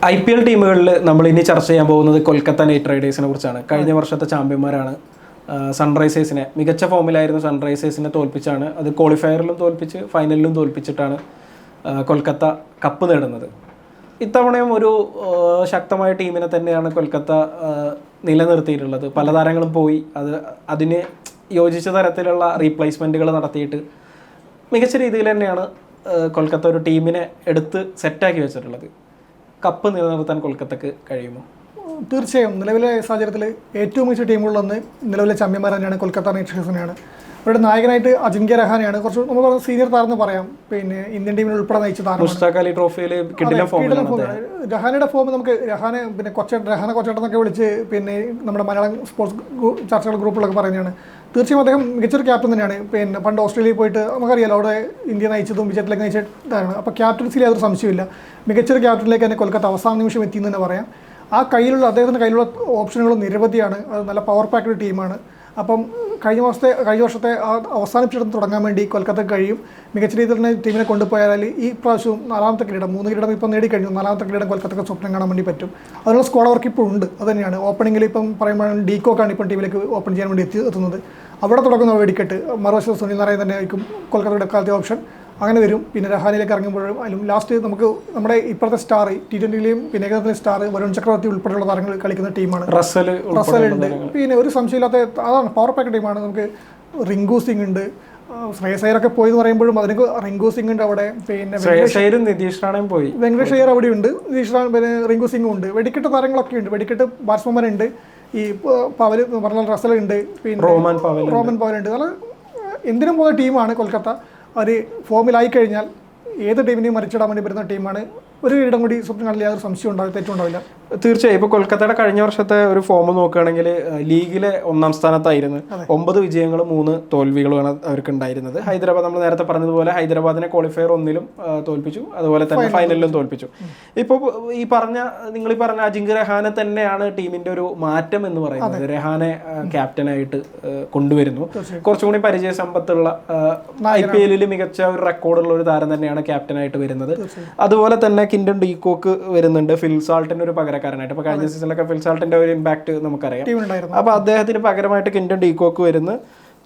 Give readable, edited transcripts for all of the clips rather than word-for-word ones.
IPL ടീമുകളിൽ നമ്മൾ ഇനി ചർച്ച ചെയ്യാൻ പോകുന്നത് കൊൽക്കത്ത നൈറ്റ് റൈഡേഴ്സിനെ കുറിച്ചാണ്. കഴിഞ്ഞ വർഷത്തെ ചാമ്പ്യന്മാരാണ്. സൺറൈസേഴ്സിനെ മികച്ച ഫോമിലായിരുന്നു സൺറൈസേഴ്സിനെ തോൽപ്പിച്ചാണ്, അത് ക്വാളിഫയറിലും തോൽപ്പിച്ച് ഫൈനലിലും തോൽപ്പിച്ചിട്ടാണ് കൊൽക്കത്ത കപ്പ് നേടുന്നത്. ഇത്തവണയും ഒരു ശക്തമായ ടീമിനെ തന്നെയാണ് കൊൽക്കത്ത നിലനിർത്തിയിട്ടുള്ളത്. പല താരങ്ങളും പോയി, അതിന് യോജിച്ച തരത്തിലുള്ള റീപ്ലേസ്മെൻറ്റുകൾ നടത്തിയിട്ട് മികച്ച രീതിയിൽ തന്നെയാണ് കൊൽക്കത്ത ഒരു ടീമിനെ എടുത്ത് സെറ്റാക്കി വെച്ചിട്ടുള്ളത്. കപ്പ് നിലനിർത്താൻ കൊൽക്കത്തക്ക് കഴിയുമോ? തീർച്ചയായും നിലവിലെ സാഹചര്യത്തിൽ ഏറ്റവും മികച്ച ടീമുകളിലൊന്ന് നിലവിലെ ചാമ്പ്യന്മാർ തന്നെയാണ് കൊൽക്കത്ത നൈറ്റ് റൈഡേഴ്സിനെയാണ്. അവരുടെ നായകനായിട്ട് അജിങ്ക്യ രഹാനെയാണ്. കുറച്ച് നമുക്ക് സീനിയർ താരം പറയാം. പിന്നെ ഇന്ത്യൻ ടീമിൽ ഉൾപ്പെടെ നയിച്ച രഹാനയുടെ ഫോം നമുക്ക് രഹാനെ പിന്നെ കൊച്ചേട്ടെന്നൊക്കെ വിളിച്ച് പിന്നെ നമ്മുടെ മലയാളം സ്പോർട്സ് ചർച്ചകൾ ഗ്രൂപ്പുകളൊക്കെ പറയുന്നതാണ്. തീർച്ചയായും അദ്ദേഹം മികച്ചൊരു ക്യാപ്റ്റൻ തന്നെയാണ്. പിന്നെ പണ്ട് ഓസ്ട്രേലിയയിൽ പോയിട്ട് നമുക്കറിയാലോ അവിടെ ഇന്ത്യ നയിച്ചതും വിജയത്തിലേക്ക് നയിച്ചതാണ്. അപ്പോൾ ക്യാപ്റ്റൻസിൽ യാതൊരു സംശയമില്ല. മികച്ചൊരു ക്യാപ്റ്റനിലേക്ക് തന്നെ കൊൽക്കത്ത അവസാന നിമിഷം എത്തിയെന്ന് തന്നെ പറയാം. ആ അദ്ദേഹത്തിൻ്റെ കയ്യിലുള്ള ഓപ്ഷനുകൾ നിരവധിയാണ്. അത് നല്ല പവർ പാക്ഡ് ടീമാണ്. അപ്പം കഴിഞ്ഞ വർഷത്തെ അവസാനിപ്പിച്ചിടത്ത് തുടങ്ങാൻ വേണ്ടി കൊൽക്കത്തക്ക് കഴിയും. മികച്ച രീതിയിൽ തന്നെ ടീമിനെ കൊണ്ടുപോയാൽ ഈ പ്രാവശ്യവും 4ാമത്തെ കിരീടം 3 കിരീടം ഇപ്പം നേടിക്കഴിഞ്ഞു. 4ാമത്തെ കിരീടം കൊൽക്കത്തക്ക് സ്വപ്നം കാണാൻ വേണ്ടി പറ്റും. അതിനുള്ള സ്ക്വാഡ് വർക്ക് ഇപ്പോൾ ഉണ്ട്. അത് തന്നെയാണ് ഓപ്പണിങ്ങിൽ ഇപ്പം പറയുമ്പോഴാണ് ഡീകോക്കാണ് ഇപ്പം ടീമിലേക്ക് ഓപ്പൺ ചെയ്യാൻ വേണ്ടി എത്തുന്നത്. അവിടെ തുടങ്ങുന്ന വെടിക്കെട്ട് മറുവശത്ത് സുനിൽ നാരായൺ തന്നെ ആയിരിക്കും കൊൽക്കത്തയുടെ എക്കാലത്തെ ഓപ്ഷൻ. അങ്ങനെ വരും. പിന്നെ രഹാനിലേക്ക് ഇറങ്ങുമ്പോഴും അതിലും ലാസ്റ്റ് നമുക്ക് നമ്മുടെ ഇപ്പോഴത്തെ സ്റ്റാർ T20യിലെയും പിന്നെ ഏകദിനത്തിലെ സ്റ്റാർ വരുൺ ചക്രവർത്തി ഉൾപ്പെടെയുള്ള താരങ്ങൾ കളിക്കുന്ന ടീമാണ്. റസൽ ഉണ്ട്. പിന്നെ ഒരു സംശയമില്ലാത്ത അതാണ് പവർ പാക്ക് ടീമാണ്. നമുക്ക് റിങ്കു സിംഗ് ഉണ്ട്. ശ്രേയസ് അയ്യരൊക്കെ പോയി എന്ന് പറയുമ്പോഴും അതിനൊക്കെ റിങ്കു സിംഗ് ഉണ്ട് അവിടെ. പിന്നെ വെങ്കടേഷ് അയ്യർ അവിടെ ഉണ്ട്. പിന്നെ റിങ്കു സിംഗും ഉണ്ട്. വെടിക്കെട്ട് താരങ്ങളൊക്കെ ഉണ്ട്. വെടിക്കെട്ട് ബാറ്റ്സ്മാൻമാരുണ്ട്. ഈ പവൽ പറഞ്ഞാൽ റസലുണ്ട്. പിന്നെ റോമൻ പവലുണ്ട്. നല്ല എന്തിനും പോകുന്ന ടീമാണ് കൊൽക്കത്ത. അവർ ഫോമിലായി കഴിഞ്ഞാൽ ഏത് ടീമിനെയും മറിച്ചിടാൻ വേണ്ടി വരുന്ന ടീമാണ്. ഒരു ഇടം കൂടി സ്വപ്നം കാണില്ല, യാതൊരു സംശയം ഉണ്ടാവില്ല, തെറ്റുണ്ടാവില്ല. തീർച്ചയായും. ഇപ്പോൾ കൊൽക്കത്തയുടെ കഴിഞ്ഞ വർഷത്തെ ഒരു ഫോം നോക്കുകയാണെങ്കിൽ ലീഗിലെ 1ാം സ്ഥാനത്തായിരുന്നു. 9 വിജയങ്ങളും 3 തോൽവികളുമാണ് അവർക്ക് ഉണ്ടായിരുന്നത്. ഹൈദരാബാദ് നമ്മൾ നേരത്തെ പറഞ്ഞതുപോലെ ഹൈദരാബാദിനെ ക്വാളിഫയർ 1-ലും തോൽപ്പിച്ചു, അതുപോലെ തന്നെ ഫൈനലിലും തോൽപ്പിച്ചു. ഇപ്പോൾ നിങ്ങൾ ഈ പറഞ്ഞ അജിങ്ക്യ രഹാനെ തന്നെയാണ് ടീമിന്റെ ഒരു മാറ്റം എന്ന് പറയുന്നത്. രഹാനെ ക്യാപ്റ്റനായിട്ട് കൊണ്ടുവരുന്നു. കുറച്ചും കൂടി പരിചയ സമ്പത്തുള്ള IPL മികച്ച ഒരു റെക്കോർഡുള്ള ഒരു താരം തന്നെയാണ് ക്യാപ്റ്റനായിട്ട് വരുന്നത്. അതുപോലെ തന്നെ കിൻഡൻ ഡീകോക്ക് വരുന്നുണ്ട്, ഫിൽ സാൾട്ടിന് ഒരു പകരക്കാരനായിട്ട്. അപ്പോൾ കഴിഞ്ഞ സീസണിലൊക്കെ ഫിൽ സാൾട്ടിന്റെ ഒരു ഇമ്പാക്ട് നമുക്കറിയാം. അപ്പോൾ അദ്ദേഹത്തിന് പകരമായിട്ട് കിൻഡൻ ഡീകോക്ക് വരുന്നു.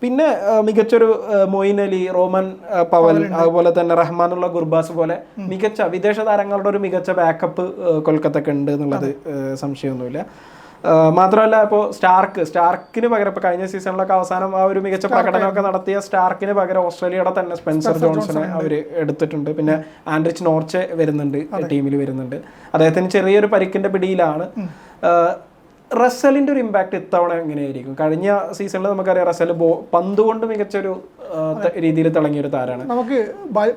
പിന്നെ മികച്ചൊരു മൊയിൻ അലി, റോമൻ പവൽ, അതുപോലെ തന്നെ റഹ്മാനുള്ള ഗുർബാസ് പോലെ മികച്ച വിദേശ താരങ്ങളുടെ ഒരു മികച്ച ബാക്കപ്പ് കൊൽക്കത്തക്ക് ഉണ്ട് എന്നുള്ളത് സംശയമൊന്നുമില്ല. മാത്രമല്ല ഇപ്പോൾ സ്റ്റാർക്കിന് പകരം ഇപ്പോൾ കഴിഞ്ഞ സീസണിലൊക്കെ അവസാനം ആ ഒരു മികച്ച പ്രകടനമൊക്കെ നടത്തിയ സ്റ്റാർക്കിന് പകരം ഓസ്ട്രേലിയയുടെ തന്നെ സ്പെൻസർ ജോൺസനെ അവർ എടുത്തിട്ടുണ്ട്. പിന്നെ ആൻഡ്രിച്ച് നോർച്ചെ വരുന്നുണ്ട്, ടീമിൽ വരുന്നുണ്ട്. അദ്ദേഹത്തിന് ചെറിയൊരു പരിക്കിന്റെ പിടിയിലാണ്. റസലിന്റെ ഒരു ഇമ്പാക്ട് ഇത്തവണ എങ്ങനെയായിരിക്കും? കഴിഞ്ഞ സീസണിൽ നമുക്കറിയാം റസൽ പന്ത് കൊണ്ട് മികച്ചൊരു രീതിയിൽ തിളങ്ങിയൊരു താരമാണ്. നമുക്ക്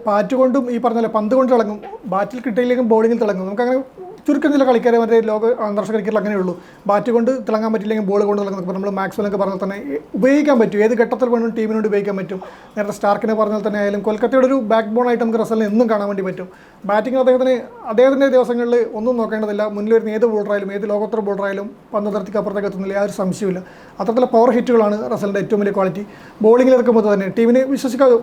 ബാറ്റ് കൊണ്ടും ഈ പറഞ്ഞ പന്ത് കൊണ്ട് തിളങ്ങും, ബാറ്റിൽ കിട്ടിയില്ലെങ്കിലും ബോളിങ്ങിൽ തിളങ്ങും. നമുക്കങ്ങനെ ചുരുക്കം ചില കളിക്കാരെ മറ്റേ അന്താരാഷ്ട്ര ക്രിക്കറ്റിൽ അങ്ങനെയുള്ളൂ. ബാറ്റ് കൊണ്ട് തിളങ്ങാൻ പറ്റില്ലെങ്കിൽ ബോൾ കൊണ്ട് തിളങ്ങും. നമ്മൾ മാക്സ്വെല്ലൊക്കെ പറഞ്ഞാൽ തന്നെ ഉപയോഗിക്കാൻ പറ്റും. ഏത് ഘട്ടത്തിൽ വേണം ടീമിനോട് ഉപയോഗിക്കാൻ പറ്റും. നേരത്തെ സ്റ്റാർക്കിനെ പറഞ്ഞാൽ തന്നെ ആയാലും കൊൽക്കത്തയുടെ ഒരു ബാക്ക് ബോൺ ആയിട്ട് നമുക്ക് റസലിനെ എന്നും കാണാൻ വേണ്ടി പറ്റും. ബാറ്റിംഗ് അദ്ദേഹത്തിൻ്റെ ദിവസങ്ങളിൽ ഒന്നും നോക്കേണ്ടതില്ല. മുന്നിൽ വരുന്ന ഏത് ബോളറായാലും ഏത് ലോകോത്തര ബോളറായാലും പന്ത് നിർത്തിക്ക് അപ്പുറത്തേക്ക് എത്തുന്നില്ല, ആ ഒരു സംശയമില്ല. അത്തരത്തിലുള്ള പവർ ഹിറ്റുകളാണ് റസലിൻ്റെ ഏറ്റവും വലിയ ക്വാളിറ്റി. ബോളിങ്ങിൽ ഇറക്കുമ്പോൾ തന്നെ ടീമിന് വിശ്വസിക്കാതെ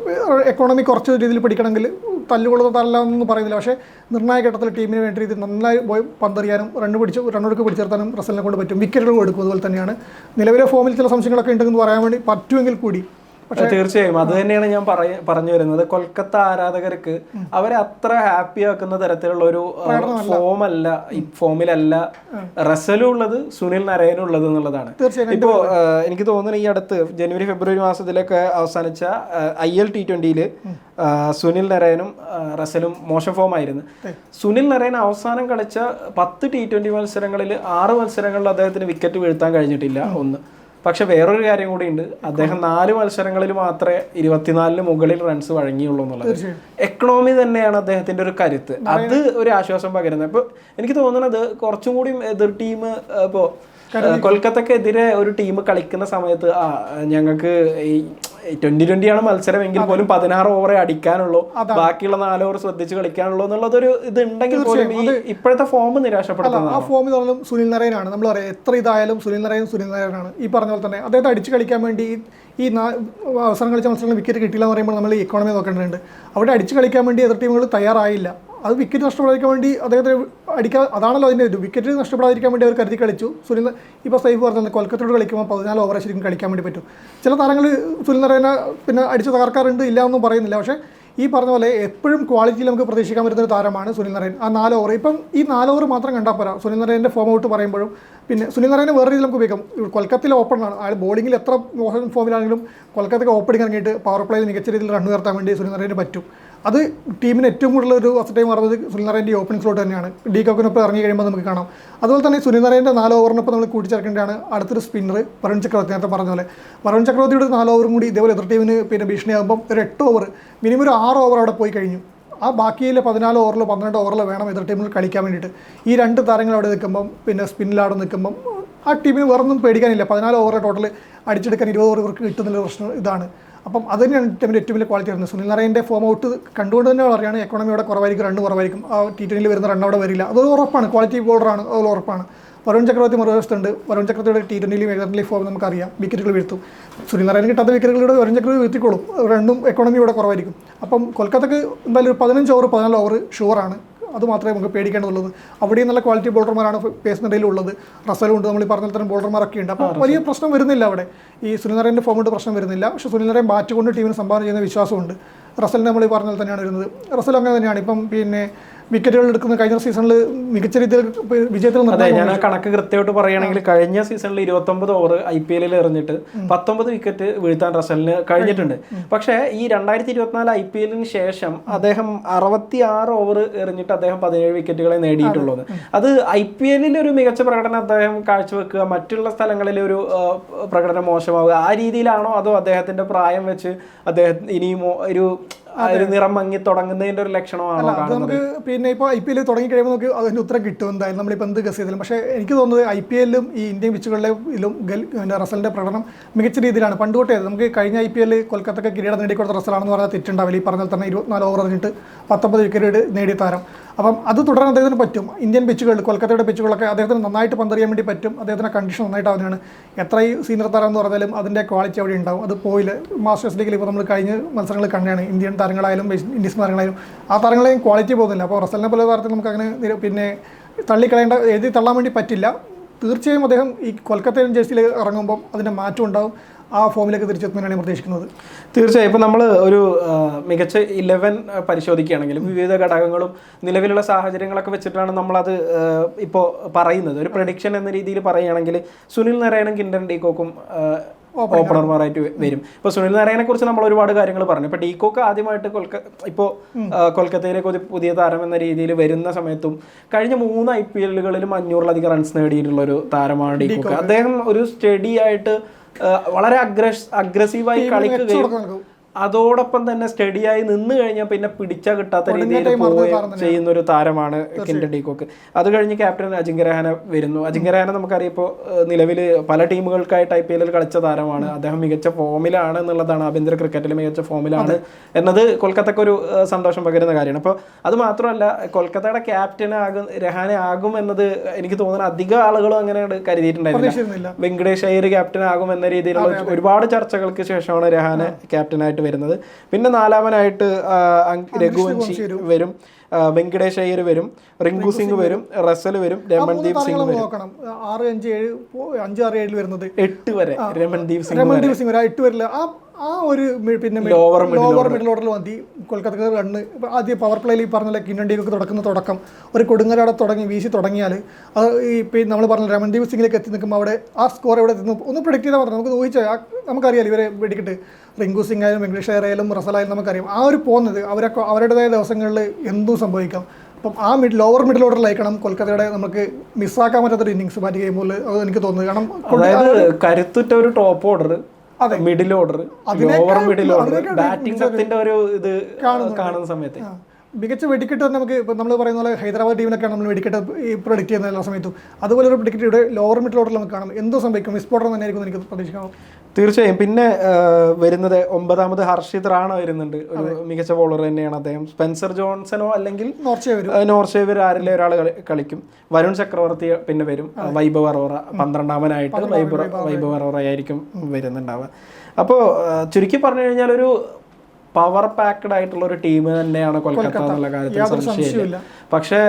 എക്കോണമി കുറച്ച് രീതിയിൽ പിടിക്കണമെങ്കിൽ തല്ലുകൊള്ളുന്ന തല്ലാന്നൊന്നും പറയുന്നില്ല. പക്ഷേ നിർണായക ഘട്ടത്തിൽ ടീമിന് വേണ്ട രീതിയിൽ നന്നായി പോയി പന്തെറിയാനും റണ്ണൊടുക്ക് പിടിച്ചെടുത്താനും റസലിനെ കൊണ്ട് പറ്റും. വിക്കറ്റുകൾ കൊടുക്കും. അതുപോലെ തന്നെയാണ് നിലവിലെ ഫോമിൽ ചില സംശയങ്ങളൊക്കെ ഉണ്ടെന്ന് പറയാൻ വേണ്ടി പറ്റുമെങ്കിൽ കൂടി. തീർച്ചയായും അത് തന്നെയാണ് ഞാൻ പറഞ്ഞു വരുന്നത്. കൊൽക്കത്ത ആരാധകർക്ക് അവരെ അത്ര ഹാപ്പി ആക്കുന്ന തരത്തിലുള്ള ഒരു ഫോമല്ല, ഈ ഫോമിലല്ല റസലും ഉള്ളത്, സുനിൽ നരയനും ഉള്ളത് എന്നുള്ളതാണ്. ഇപ്പോ എനിക്ക് തോന്നുന്നു ഈ അടുത്ത് ജനുവരി ഫെബ്രുവരി മാസത്തിലൊക്കെ അവസാനിച്ച IL T20യിൽ സുനിൽ നരയനും റസലും മോശം ഫോമായിരുന്നു. സുനിൽ നരയൻ അവസാനം കളിച്ച 10 T20 മത്സരങ്ങളിൽ 6 മത്സരങ്ങളിൽ അദ്ദേഹത്തിന് വിക്കറ്റ് വീഴ്ത്താൻ കഴിഞ്ഞിട്ടില്ല. പക്ഷെ വേറൊരു കാര്യം കൂടി ഉണ്ട്. അദ്ദേഹം 4 മത്സരങ്ങളിൽ മാത്രമേ 24-ന് മുകളിൽ റൺസ് വഴങ്ങിയുള്ളൂ എന്നുള്ളത്. എക്കണോമി തന്നെയാണ് അദ്ദേഹത്തിന്റെ ഒരു കരുത്ത്. അത് ഒരു ആശ്വാസം പകരുന്നത്. ഇപ്പൊ എനിക്ക് തോന്നുന്നത് കുറച്ചും കൂടി എതിർ ടീം ഇപ്പോ കൊൽക്കത്തക്കെതിരെ ഒരു ടീം കളിക്കുന്ന സമയത്ത് ഞങ്ങൾക്ക് ഈ 2020 ആണ് മത്സരമെങ്കിൽ പോലും 16 ഓവറെ അടിക്കാനുള്ളൂ, ബാക്കിയുള്ള 4 ഓവർ ശ്രദ്ധിച്ച് കളിക്കാനുള്ളൂ എന്നുള്ളതൊരു ഇത് ഉണ്ടെങ്കിൽ പോലും ഈ ഇപ്പോഴത്തെ ഫോം നിരാശപ്പെടുത്തുന്നത്. ആ ഫോമിൽ സുനിൽ നരയനാണ്. നമ്മൾ പറയാം എത്ര ഇതായാലും സുനിൽ നരയനാണ്. ഈ പറഞ്ഞ പോലെ തന്നെ അദ്ദേഹത്തെ അടിച്ച് കളിക്കാൻ വേണ്ടി ഈ അവസരം കളിച്ച മത്സരങ്ങളിൽ വിക്കറ്റ് കിട്ടില്ല എന്ന് പറയുമ്പോൾ നമ്മൾ ഈ ഇക്കോണമി നോക്കേണ്ടതുണ്ട്. അവിടെ അടിച്ച് കളിക്കാൻ വേണ്ടി എതിർ ടീമുകൾ തയ്യാറായില്ല. അത് വിക്കറ്റ് നഷ്ടപ്പെടാതിരിക്കാൻ വേണ്ടി അദ്ദേഹത്തെ അടിക്കാൻ, അതാണല്ലോ അതിൻ്റെ ഒരു വിക്കറ്റ് നഷ്ടപ്പെടാതിരിക്കാൻ വേണ്ടി അവർ കരുതി കളിച്ചു. ഇപ്പോൾ സൈഫ് പറഞ്ഞത് കൊൽക്കത്തയോട് കളിക്കുമ്പോൾ 14 ഓവർ ശരിക്കും കളിക്കാൻ വേണ്ടി പറ്റും. ചില താരങ്ങൾ സുനിൽ നാരായണ പിന്നെ അടിച്ച് തകർക്കാറുണ്ട്, ഇല്ല എന്നും പറയുന്നില്ല. പക്ഷേ ഈ പറഞ്ഞ പോലെ എപ്പോഴും ക്വാളിറ്റിയിൽ നമുക്ക് പ്രതീക്ഷിക്കാൻ പറ്റുന്ന ഒരു താരമാണ് സുനിൽ നാരായൺ. ആ 4 ഓവർ, ഇപ്പം ഈ 4 ഓവർ മാത്രം കണ്ടാൽ പോരാ. സുനിൽ നാരായണൻ്റെ ഫോം ഔട്ട് പറയുമ്പോഴും പിന്നെ സുനിൽ നാരായണ വേറെ രീതിയിൽ നമുക്ക് ഉപയോഗിക്കാം. കൊൽക്കത്തയിലെ ഓപ്പണറാണ് അയാൾ. ബോളിങ്ങിൽ എത്ര മോശം ഫോമിലാണെങ്കിലും കൊൽക്കത്തയ്ക്ക് ഓപ്പണിംഗ് ഇറങ്ങിയിട്ട് പവർ പ്ലേയിൽ മികച്ച രീതിയിൽ റൺ ഉയർത്താൻ വേണ്ടി സുനിൽ നാരായണന് പറ്റും. അത് ടീമിന് ഏറ്റവും കൂടുതൽ ഒരു അസറ്റായി മാറുന്നത് സുനിൽ നാരായണൻ്റെ ഈ ഓപ്പണിംഗ് സ്ലോട്ട് തന്നെയാണ്. ഡി കോക്കിനൊപ്പം ഇറങ്ങി കഴിയുമ്പോൾ നമുക്ക് കാണാം. അതുപോലെ തന്നെ സുനിൽ നാരായണൻ്റെ 4 ഓവറിനൊപ്പം നമ്മൾ കൂട്ടിച്ചേർക്കേണ്ടതാണ് അടുത്തൊരു സ്പിന്നർ വരുൺ ചക്രവർത്തി. നേരത്തെ പറഞ്ഞ പോലെ വരുൺ ചക്രവർത്തിയുടെ 4 ഓവറും കൂടി ഇതേപോലെ എതിർ ടീമിന് പിന്നെ ഭീഷണിയാകുമ്പം ഒരു 8 ഓവർ, മിനിമം ഒരു 6 ഓവർ അവിടെ പോയി കഴിഞ്ഞു. ആ ബാക്കിയിലെ 14 ഓവറിലോ 12 ഓവറിലോ വേണം എതിർ ടീമിൽ കളിക്കാൻ വേണ്ടിയിട്ട്. ഈ 2 താരങ്ങൾ അവിടെ നിൽക്കുമ്പം പിന്നെ സ്പിന്നിലവിടെ നിൽക്കുമ്പം ആ ടീമിന് വേറൊന്നും പേടിക്കാനില്ല. 14 ഓവർ ടോട്ടൽ അടിച്ചെടുക്കാൻ 20 ഓവർ ഇവർക്ക് കിട്ടുന്നുള്ള പ്രശ്നം ഇതാണ്. അപ്പം അത് തന്നെയാണ് ടീമിൻ്റെ ഏറ്റവും വലിയ ക്വാളിറ്റി വരുന്നത്. സുനിൽ നാരായണൻ്റെ ഫോം ഔട്ട് കണ്ടുകൊണ്ട് തന്നെ പറയുകയാണ് എക്കോണമി അവിടെ കുറവായിരിക്കും, റൺ കുറവായിരിക്കും. ആ T20 വരുന്ന റൺ അവിടെ വരില്ല. അത് ഉറപ്പാണ്. ക്വാളിറ്റി ബോളറാണ്, അത് ഉറപ്പാണ്. വരുൺ ചക്രവർത്തി മറുവശത്തുണ്ട്. വരുൺ ചക്രവർത്തിയുടെ T20 ഏജന്റിലെ ഫോം നമുക്കറിയാം, വിക്കറ്റുകൾ വീഴ്ത്തും. സുനിൽ നാരായണൻ കിട്ടാത്ത വിക്കറ്റുകളുടെ വരുൺ ചക്രവർത്തി വീഴ്ത്തിക്കോളും. രണ്ടും എക്കോണമി ഇവിടെ കുറവായിരിക്കും. അപ്പം കൊൽക്കത്തക്ക് എന്തായാലും ഒരു 15 ഓവർ 14 ഓവർ ഷുവറാണ്. അത് മാത്രമേ നമുക്ക് പേടിക്കേണ്ടതുള്ളത്. അവിടെയും നല്ല ക്വാളിറ്റി ബോളർമാരാണ് പേസ് ഉള്ളത്. റസലുണ്ട്, നമ്മൾ ഈ പറഞ്ഞ തരം ബോളർമാരൊക്കെ ഉണ്ട്. അപ്പോൾ വലിയ പ്രശ്നം വരുന്നില്ല അവിടെ. ഈ സുനിൽ നാരായണൻ്റെ ഫോം കൊണ്ട് പ്രശ്നം വരുന്നില്ല. പക്ഷേ സുനിൽ നാരായൺ ബാറ്റ് കൊണ്ട് ടീമിന് സംഭാവന ചെയ്യുന്ന വിശ്വാസമുണ്ട്. റസലിനെ നമ്മൾ ഈ പറഞ്ഞാൽ തന്നെയാണ് വരുന്നത്. റസൽ അങ്ങനെ തന്നെയാണ്. ഇപ്പം പിന്നെ വിക്കറ്റുകൾ എടുക്കുന്ന കഴിഞ്ഞ സീസണിൽ മികച്ച രീതിയിൽ വിജയത്തിൽ. അതെ, ഞാൻ ആ കണക്ക് കൃത്യമായിട്ട് പറയുകയാണെങ്കിൽ കഴിഞ്ഞ സീസണിൽ 29 ഓവർ IPL എറിഞ്ഞിട്ട് 19 വിക്കറ്റ് വീഴ്ത്താൻ റസലിന് കഴിഞ്ഞിട്ടുണ്ട്. പക്ഷേ ഈ 2024 IPL ശേഷം അദ്ദേഹം 66 ഓവർ എറിഞ്ഞിട്ട് അദ്ദേഹം 17 വിക്കറ്റുകളെ നേടിയിട്ടുള്ളത്. അത് IPL ഒരു മികച്ച പ്രകടനം അദ്ദേഹം കാഴ്ചവെക്കുക, മറ്റുള്ള സ്ഥലങ്ങളിൽ ഒരു പ്രകടനം മോശമാവുക, ആ രീതിയിലാണോ അതോ അദ്ദേഹത്തിന്റെ പ്രായം വെച്ച് അദ്ദേഹം ഇനിയും ഒരു നിറം മങ്ങി തുടങ്ങുന്നതിന്റെ ഒരു ലക്ഷണമാണോ കാണുന്നത്? നമുക്ക് പിന്നെ ഇപ്പോൾ IPL തുടങ്ങി കഴിയുമ്പോൾ നമുക്ക് അതിൻ്റെ ഉത്തരം കിട്ടും എന്തായാലും, നമ്മളിപ്പോൾ എന്ത് ഗസ് ചെയ്താലും. പക്ഷേ എനിക്ക് തോന്നുന്നത് IPL-ലും ഈ ഇന്ത്യൻ പിച്ചുകളിലും റസലിൻ്റെ പ്രകടനം മികച്ച രീതിയിലാണ് പണ്ട് തൊട്ടേ. നമുക്ക് കഴിഞ്ഞ IPL കൊൽക്കത്തക്ക് കിരീടം നേടിക്കൊടുത്ത റസലാണെന്ന് പറഞ്ഞാൽ തെറ്റുണ്ടാവില്ല. ഈ പറഞ്ഞാൽ തന്നെ 24 ഓവർ കഴിഞ്ഞിട്ട് 19 വിക്കറ്റ് നേടിയ താരം. അപ്പം അത് തുടരാൻ അദ്ദേഹത്തിന് പറ്റും. ഇന്ത്യൻ പിച്ചുകളിൽ കൊൽക്കത്തയുടെ പിച്ചുകളൊക്കെ അദ്ദേഹത്തിന് നന്നായിട്ട് പന്തെറിയാൻ വേണ്ടി പറ്റും. അദ്ദേഹത്തിന് കണ്ടീഷൻ നന്നായിട്ടാവുന്നതാണ്. എത്ര ഈ സീനിയർ താരം എന്ന് പറഞ്ഞാലും അതിൻ്റെ ക്വാളിറ്റി അവിടെ ഉണ്ടാവും. അത് പോയില്ല. മാസ്റ്റേഴ്സ് ലീഗിൽ ഇപ്പോൾ നമ്മൾ കഴിഞ്ഞ മത്സരങ്ങൾ കണ്ടാണ്. ഇന്ത്യൻ താരങ്ങളായാലും ഇൻഡീസ് താരങ്ങളായാലും ആ താരങ്ങളെയും ക്വാളിറ്റി പോകുന്നില്ല. അപ്പോൾ റസലിനെ പോലെ താരത്തിൽ നമുക്ക് അങ്ങനെ പിന്നെ തള്ളിക്കളയേണ്ട, എഴുതി തള്ളാൻ വേണ്ടി പറ്റില്ല. തീർച്ചയായും അദ്ദേഹം ഈ കൊൽക്കത്തയിലും ജേഴ്സിയിൽ ഇറങ്ങുമ്പം അതിൻ്റെ മാറ്റം ഉണ്ടാവും. ആ ഫോമിലേക്ക് തിരിച്ചെത്തുന്നതിനാണ് പ്രതീക്ഷിക്കുന്നത്. തീർച്ചയായും. ഇപ്പോൾ നമ്മൾ ഒരു മികച്ച 11 പരിശോധിക്കുകയാണെങ്കിലും വിവിധ ഘടകങ്ങളും നിലവിലുള്ള സാഹചര്യങ്ങളൊക്കെ വെച്ചിട്ടാണ് നമ്മളത് ഇപ്പോൾ പറയുന്നത്. ഒരു പ്രഡിക്ഷൻ എന്ന രീതിയിൽ പറയുകയാണെങ്കിൽ സുനിൽ നാരായണൻ, കിൻഡൻ ഡി കോക്കും ഓപ്പണർമാരായിട്ട് വരും. ഇപ്പോൾ സുനിൽ നാരായണനെ കുറിച്ച് നമ്മൾ ഒരുപാട് കാര്യങ്ങൾ പറഞ്ഞു. ഇപ്പോൾ ഡി കോക്ക് ആദ്യമായിട്ട് ഇപ്പോൾ കൊൽക്കത്തയിലേക്ക് പുതിയ താരം എന്ന രീതിയിൽ വരുന്ന സമയത്തും കഴിഞ്ഞ 3 IPL-കളിലും 500-ലധികം റൺസ് നേടിയിട്ടുള്ള ഒരു താരമാണ് ഡി കോക്ക്. അദ്ദേഹം ഒരു സ്റ്റഡി ആയിട്ട് വളരെ അഗ്രസീവായി കളിക്കുകയും അതോടൊപ്പം തന്നെ സ്റ്റഡിയായി നിന്ന് കഴിഞ്ഞാൽ പിന്നെ പിടിച്ചാൽ കിട്ടാത്ത രീതിയിൽ പോവുകയും ചെയ്യുന്ന ഒരു താരമാണ് കിൻഡൻ ഡി കോക്ക്. അത് കഴിഞ്ഞ് ക്യാപ്റ്റൻ അജിങ്ക്യ രഹാനെ വരുന്നു. അജിങ്ക്യ രഹാനെ നമുക്കറിയാം ഇപ്പോൾ നിലവിൽ പല ടീമുകൾക്കായിട്ട് IPL-ൽ കളിച്ച താരമാണ്. അദ്ദേഹം മികച്ച ഫോമിലാണ് എന്നുള്ളതാണ്, ആഭ്യന്തര ക്രിക്കറ്റിൽ മികച്ച ഫോമിലാണ് എന്നത് കൊൽക്കത്തക്കൊരു സന്തോഷം പകരുന്ന കാര്യമാണ്. അപ്പോൾ അത് മാത്രമല്ല, കൊൽക്കത്തയുടെ രഹാനെ ആകും എന്നത് എനിക്ക് തോന്നുന്ന അധികം ആളുകളും അങ്ങനെ കരുതിയിട്ടുണ്ടായിരുന്നില്ല. വെങ്കടേഷ് അയ്യർ ക്യാപ്റ്റൻ ആകും എന്ന രീതിയിലുള്ള ഒരുപാട് ചർച്ചകൾക്ക് ശേഷമാണ് രഹാനെ ക്യാപ്റ്റനായിട്ട് വരുന്നത്. പിന്നെ 4-മനായിട്ട് രഘുവംശി വരും, വെങ്കടേഷ് അയ്യർ വരും, റിങ്കു സിംഗ് വരും, റസൽ വരും, രമൺദീപ് സിംഗ് വരും. 5-6-7 വരുന്നത് 8 വരെ രമൺദീപ് സിംഗ് 8 വരില്ല. ആ ഒരു പിന്നെ ലോവർ മിഡിൽ ഓർഡറിൽ മതി കൊൽക്കത്തക്ക് റണ്ണ്. ആദ്യം പവർ പ്ലേയിൽ ഈ പറഞ്ഞ കിൻഡൻ ഡി കോക്ക് തുടക്കം ഒരു കൊടുങ്ങലവിടെ വീശി തുടങ്ങിയാൽ അത് ഈ നമ്മൾ പറഞ്ഞ രമൺദീപ് സിംഗിലേക്ക് എത്തി നിൽക്കുമ്പോൾ അവിടെ ആ സ്കോർ എവിടെ എത്തുന്നു ഒന്ന് പ്രെഡിക്റ്റ് ചെയ്താൽ മാത്രം നമുക്ക് ഊഹിച്ചാൽ നമുക്കറിയാം. ഇവരെ വെടിക്കിട്ട് റിങ്കു സിംഗ് ആയാലും വെങ്കടേഷ് അയ്യർ ആയാലും റസലായാലും നമുക്കറിയാം. ആ ഒരു പോകുന്നത് അവരുടേതായ ദിവസങ്ങളിൽ എന്തും സംഭവിക്കാം. അപ്പം ആ ലോവർ മിഡിൽ ഓർഡറിലായിരിക്കണം കൊൽക്കത്തയുടെ നമുക്ക് മിസ്സാക്കാൻ പറ്റാത്തൊരു ഇന്നിങ്സ് ബാറ്റ് ചെയ്യുമ്പോൾ അത് എനിക്ക് തോന്നുന്നത്. കാരണം കരുത്തുറ്റ ഒരു top order, middle order, lower middle order, batting ഡെപ്തിന്റെ ഒരു ഇത് കാണുന്ന സമയത്ത് മികച്ച വെടിക്കെട്ട് തന്നെ നമുക്ക് ഇപ്പം നമ്മൾ പറയുന്ന പോലെ ഹൈദരാബാദ് ടീമിനൊക്കെയാണ് നമ്മൾ വെടിക്കെട്ട് ഈ പ്രൊഡിക്റ്റ് ചെയ്യുന്ന എല്ലാ സമയത്തും. അതുപോലെ ഒരു വെടിക്കെട്ട് ഇവിടെ ലോവർ മിഡിൽ ഓർഡറിൽ നമുക്ക് കാണാം. എന്തോ സംഭവിക്കും, വിസ്ഫോടനം തന്നെ ആയിരിക്കും എനിക്ക് പ്രതീക്ഷിക്കാം. തീർച്ചയായും. പിന്നെ വരുന്നത് 9ാമത് ഹർഷിത് റാണ വരുന്നുണ്ട്. ഒരു മികച്ച ബോളർ തന്നെയാണ് അദ്ദേഹം. സ്പെൻസർ ജോൺസണോ അല്ലെങ്കിൽ നോർഷേവർ ആരിലെ ഒരാൾ കളിക്കും. വരുൺ ചക്രവർത്തി പിന്നെ വരും. വൈഭവ് അറോറ 12ാമനായിട്ട് വൈഭവ് അറോറ ആയിരിക്കും വരുന്നുണ്ടാവുക. അപ്പോൾ ചുരുക്കി പറഞ്ഞു കഴിഞ്ഞാൽ ഒരു പവർ പാക്ഡ് ആയിട്ടുള്ള ഒരു ടീം തന്നെയാണ് കൊൽക്കത്ത എന്നുള്ള കാര്യത്തിൽ സംശയമില്ല. പക്ഷേ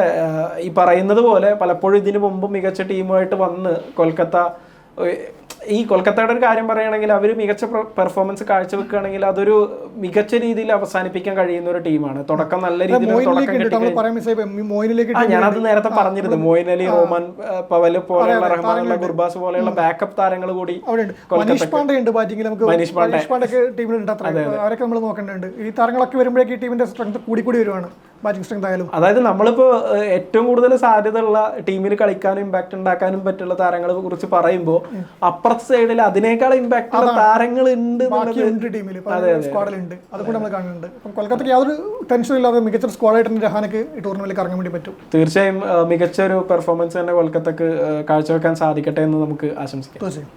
ഈ പറയുന്നത് പോലെ പലപ്പോഴും ഇതിനു മുമ്പ് മികച്ച ടീമുമായിട്ട് വന്ന് ഈ കൊൽക്കത്തയുടെ ഒരു കാര്യം പറയുകയാണെങ്കിൽ അവർ മികച്ച പെർഫോമൻസ് കാഴ്ചവെക്കുകയാണെങ്കിൽ അതൊരു മികച്ച രീതിയിൽ അവസാനിപ്പിക്കാൻ കഴിയുന്ന ഒരു ടീമാണ്. തുടക്കം നല്ല രീതിയിൽ ഞാനത് നേരത്തെ പറഞ്ഞിരുന്നു. മോയിൻ അലി, റോമൻ പവൽ പോലെയുള്ള, റഹ്മാനുള്ള, ഗുർബാസ് പോലെയുള്ള ബാക്കപ്പ് താരങ്ങൾ കൂടി മനീഷ് പാണ്ഡെ ടീമിലുണ്ട്. അവരൊക്കെ നമ്മൾ നോക്കേണ്ടതുണ്ട്. ഈ താരങ്ങളൊക്കെ വരുമ്പോഴേക്ക് ഈ ടീമിന്റെ സ്ട്രെങ്ത് കൂടി വരുവാണ്. അതായത് നമ്മളിപ്പോ ഏറ്റവും കൂടുതൽ സാധ്യതയുള്ള ടീമിൽ കളിക്കാനും ഇമ്പാക്ട് ഉണ്ടാക്കാനും പറ്റുള്ള താരങ്ങളെ കുറിച്ച് പറയുമ്പോൾ അപ്പുറത്തെ സൈഡിൽ അതിനേക്കാൾ ഇമ്പാക്ട് ഉള്ള താരങ്ങൾ ഉണ്ട് ടീമിൽ, സ്ക്വാഡിലുണ്ട്. അതുകൊണ്ട് നമ്മൾ കാണുന്നുണ്ട്. കൊൽക്കത്തയ്ക്ക് യാതൊരു ടെൻഷൻ ഇല്ലാതെ മികച്ച സ്ക്വാഡായിട്ട് രഹാനക്ക് ഈ ടൂർണമെന്റിൽ ഇറങ്ങാൻ വേണ്ടി പറ്റും. തീർച്ചയായും മികച്ച ഒരു പെർഫോമൻസ് തന്നെ കൊൽക്കത്തക്ക് കാഴ്ചവെക്കാൻ സാധിക്കട്ടെ എന്ന് നമുക്ക് ആശംസിക്കാം. തീർച്ചയായും.